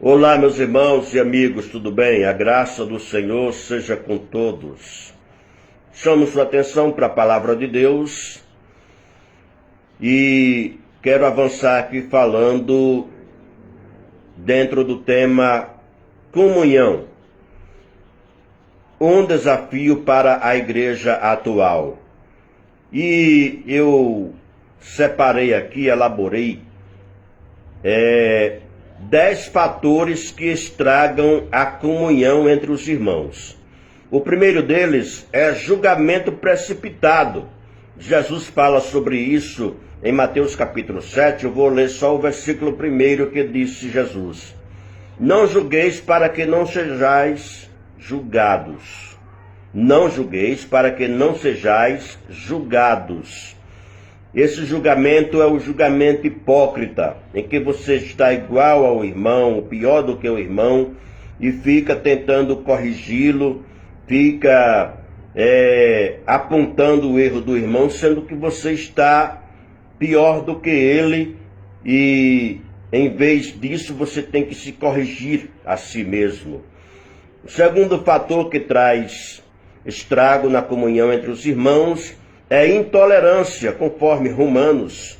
Olá, meus irmãos e amigos, tudo bem? A graça do Senhor seja com todos. Chamo sua atenção para a palavra de Deus e quero avançar aqui falando dentro do tema comunhão. Um desafio para a igreja atual. E eu separei aqui, elaborei 10 fatores que estragam a comunhão entre os irmãos. O primeiro deles é julgamento precipitado. Jesus fala sobre isso em Mateus capítulo 7. Eu vou ler só o versículo 1 que disse Jesus: Não julgueis para que não sejais julgados. Não julgueis para que não sejais julgados. Esse julgamento é o julgamento hipócrita, em que você está igual ao irmão, pior do que o irmão, e fica tentando corrigi-lo, fica apontando o erro do irmão, sendo que você está pior do que ele, e em vez disso você tem que se corrigir a si mesmo. O segundo fator que traz estrago na comunhão entre os irmãos é intolerância, conforme Romanos,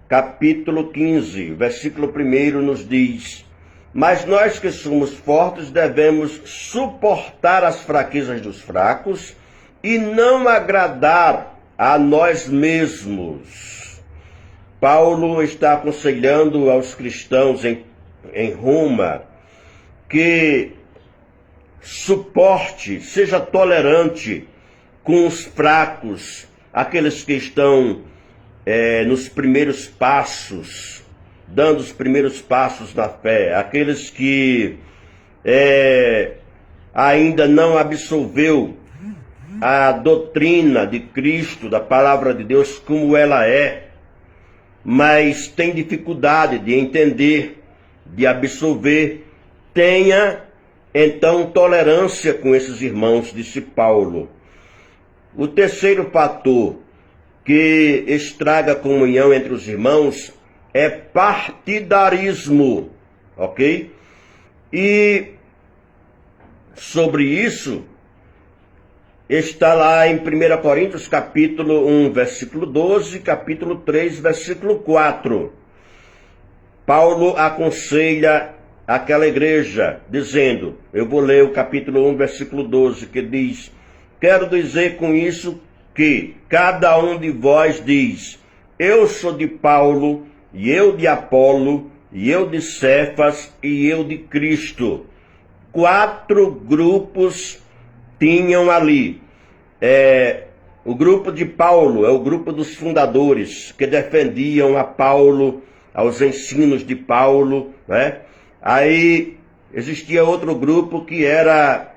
capítulo 15, versículo 1 nos diz: Mas nós que somos fortes devemos suportar as fraquezas dos fracos e não agradar a nós mesmos. Paulo está aconselhando aos cristãos em Roma que suporte, seja tolerante com os fracos, aqueles que estão nos primeiros passos, dando os primeiros passos na fé, aqueles que ainda não absolveu a doutrina de Cristo, da palavra de Deus como ela é, mas tem dificuldade de entender, de absolver. Tenha então tolerância com esses irmãos, disse Paulo. O terceiro fator que estraga a comunhão entre os irmãos é partidarismo, ok? E sobre isso está lá em 1 Coríntios capítulo 1, versículo 12, capítulo 3, versículo 4. Paulo aconselha aquela igreja, dizendo, eu vou ler o capítulo 1, versículo 12, que diz: Quero dizer com isso que cada um de vós diz, eu sou de Paulo, e eu de Apolo, e eu de Cefas, e eu de Cristo. 4 grupos tinham ali. O grupo de Paulo é o grupo dos fundadores, que defendiam a Paulo, aos ensinos de Paulo, né? Aí existia outro grupo que era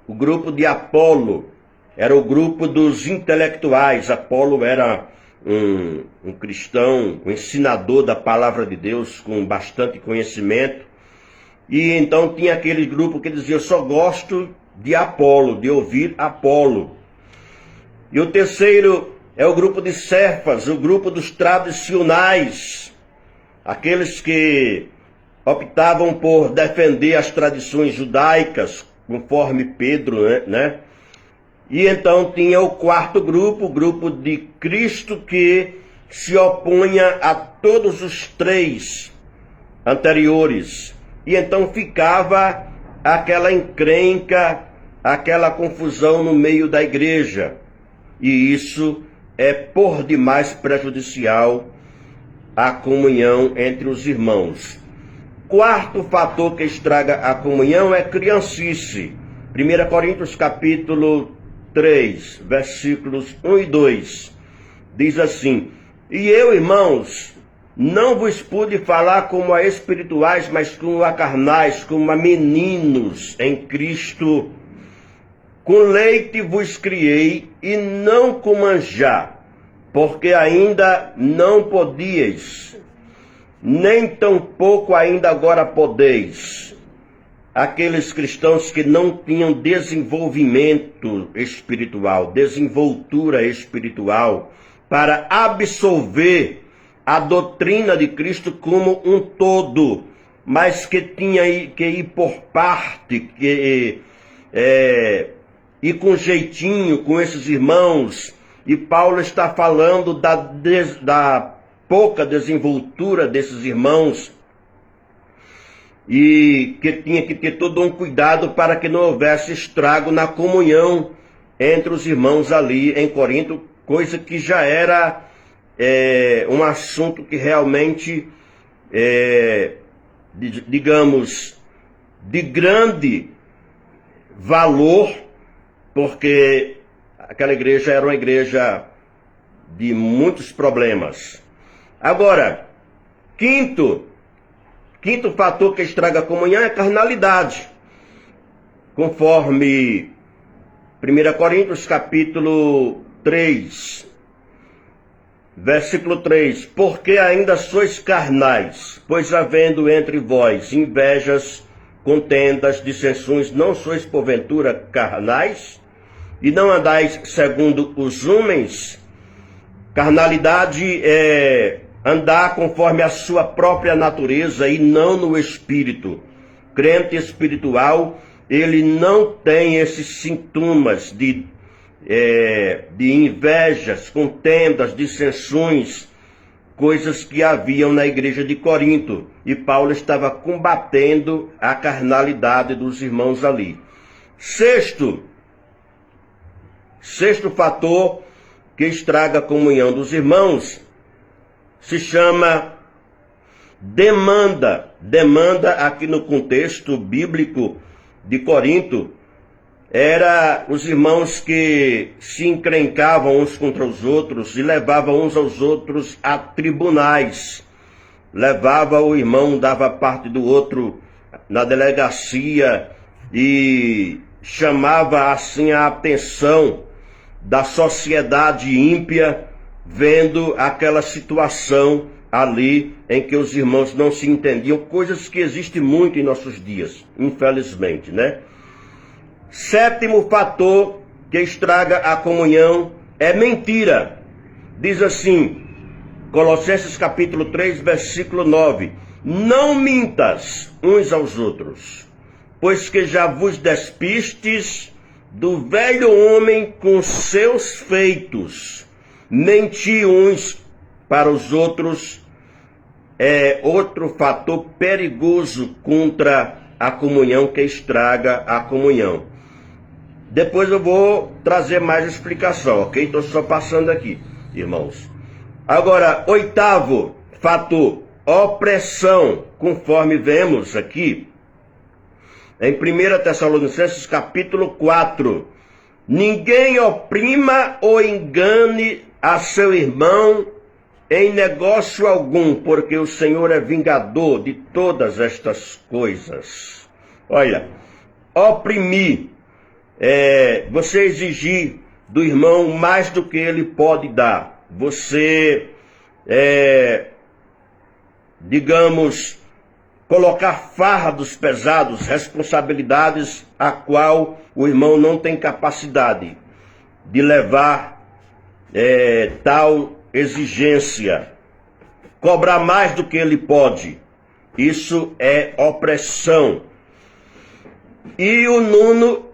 o grupo de Apolo. Era o grupo dos intelectuais. Apolo era um cristão, um ensinador da palavra de Deus com bastante conhecimento. E então tinha aquele grupo que dizia, eu só gosto de Apolo, de ouvir Apolo. E o terceiro é o grupo de Cefas, o grupo dos tradicionais. Aqueles que optavam por defender as tradições judaicas, conforme Pedro, né? E então tinha o quarto grupo, o grupo de Cristo, que se opunha a todos os 3 anteriores. E então ficava aquela encrenca, aquela confusão no meio da igreja. E isso é por demais prejudicial à comunhão entre os irmãos. Quarto fator que estraga a comunhão é criancice. 1 Coríntios capítulo 3, versículos 1 e 2, diz assim: E eu, irmãos, não vos pude falar como a espirituais, mas como a carnais, como a meninos em Cristo. Com leite vos criei, e não com manjar, porque ainda não podíeis, nem tampouco ainda agora podeis. Aqueles cristãos que não tinham desenvolvimento espiritual, desenvoltura espiritual, para absolver a doutrina de Cristo como um todo, mas que tinha que ir por parte, ir com jeitinho com esses irmãos. E Paulo está falando da pouca desenvoltura desses irmãos, e que tinha que ter todo um cuidado para que não houvesse estrago na comunhão entre os irmãos ali em Corinto, coisa que já era um assunto que realmente, digamos, de grande valor, porque aquela igreja era uma igreja de muitos problemas. Agora, quinto fator que estraga a comunhão é a carnalidade. Conforme 1 Coríntios capítulo 3, versículo 3. Porque ainda sois carnais, pois havendo entre vós invejas, contendas, dissensões, não sois porventura carnais? E não andais segundo os homens? Carnalidade é andar conforme a sua própria natureza e não no espírito. Crente espiritual, ele não tem esses sintomas de invejas, contendas, dissensões, coisas que haviam na igreja de Corinto. E Paulo estava combatendo a carnalidade dos irmãos ali. Sexto fator que estraga a comunhão dos irmãos se chama demanda. Demanda, aqui no contexto bíblico de Corinto, era os irmãos que se encrencavam uns contra os outros e levavam uns aos outros a tribunais. Levava o irmão, dava parte do outro na delegacia e chamava assim a atenção da sociedade ímpia, vendo aquela situação ali em que os irmãos não se entendiam, coisas que existem muito em nossos dias, infelizmente, né? Sétimo fator que estraga a comunhão é mentira. Diz assim, Colossenses capítulo 3, versículo 9: não mintas uns aos outros, pois que já vos despistes do velho homem com seus feitos. Mentir uns para os outros é outro fator perigoso contra a comunhão, que estraga a comunhão. Depois eu vou trazer mais explicação, ok? Estou só passando aqui, irmãos. Agora, oitavo fator, opressão, conforme vemos aqui em 1 Tessalonicenses capítulo 4. Ninguém oprima ou engane a seu irmão em negócio algum, porque o Senhor é vingador de todas estas coisas. Olha, oprimir, você exigir do irmão mais do que ele pode dar. Você, digamos, colocar fardos pesados, responsabilidades a qual o irmão não tem capacidade de levar tal exigência. Cobrar mais do que ele pode. Isso é opressão. E o nono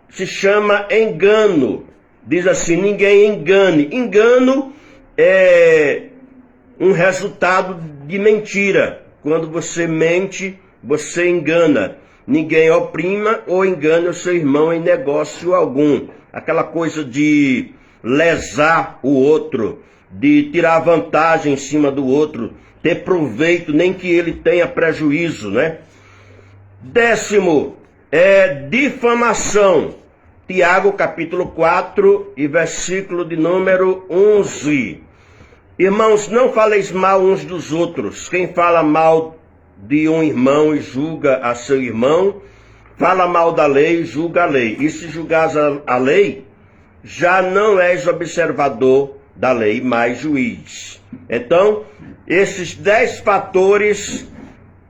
se chama engano. Diz assim, ninguém engane. Engano é um resultado de mentira. Quando você mente, você engana. Ninguém oprima ou engane o seu irmão em negócio algum. Aquela coisa de lesar o outro, de tirar vantagem em cima do outro, ter proveito, nem que ele tenha prejuízo, né? Décimo é difamação. Tiago capítulo 4 e versículo de número 11. Irmãos, não faleis mal uns dos outros. Quem fala mal de um irmão e julga a seu irmão, fala mal da lei e julga a lei. E se julgares a lei, já não és observador da lei, mas juiz. Então, esses 10 fatores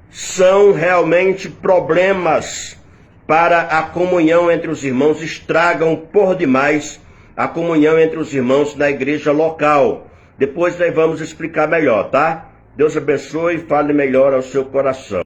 são realmente problemas para a comunhão entre os irmãos, estragam por demais a comunhão entre os irmãos na igreja local. Depois nós vamos explicar melhor, tá? Deus abençoe e fale melhor ao seu coração.